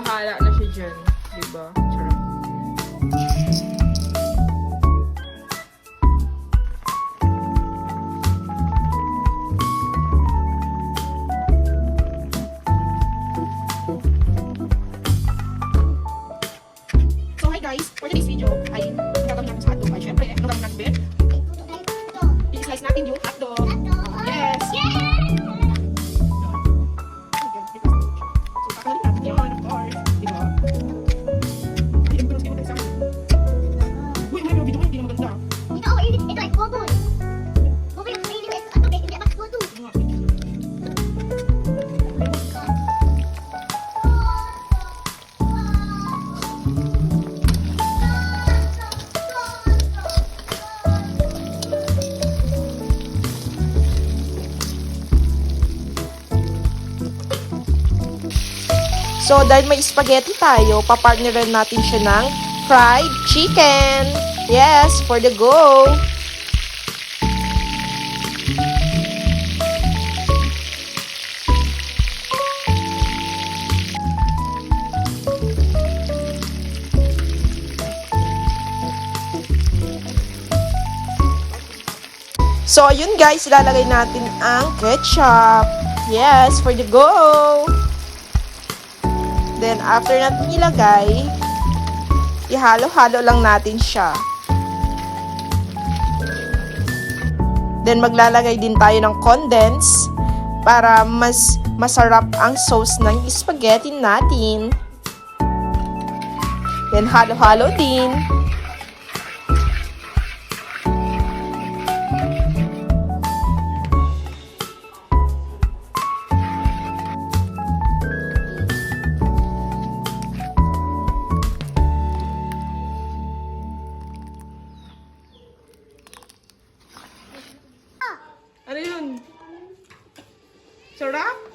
bahala na siya dyan. Diba? Charot. So hi guys, for today's video ay gagawin natin sa hotdog ay syempre gagawin natin din. I-slice natin yung hotdog. Yes! So kakalin natin yun, of course. Diba? Ay, ang pinag-skin mo tayo sa akin. Uy, may video ko hindi na maganda. Ito ako init. Ito ay bubol. Bubol yung mainit. Ito hindi ako tutu. So, dahil may spaghetti tayo, papartneran natin siya ng fried chicken. Yes, for the go! So, ayun guys, ilalagay natin ang ketchup. Yes, for the go! Then, after natin ilagay, ihalo-halo lang natin siya. Then, maglalagay din tayo ng condense para mas masarap ang sauce ng spaghetti natin. Then, halo-halo din. Ano yun? Sarap?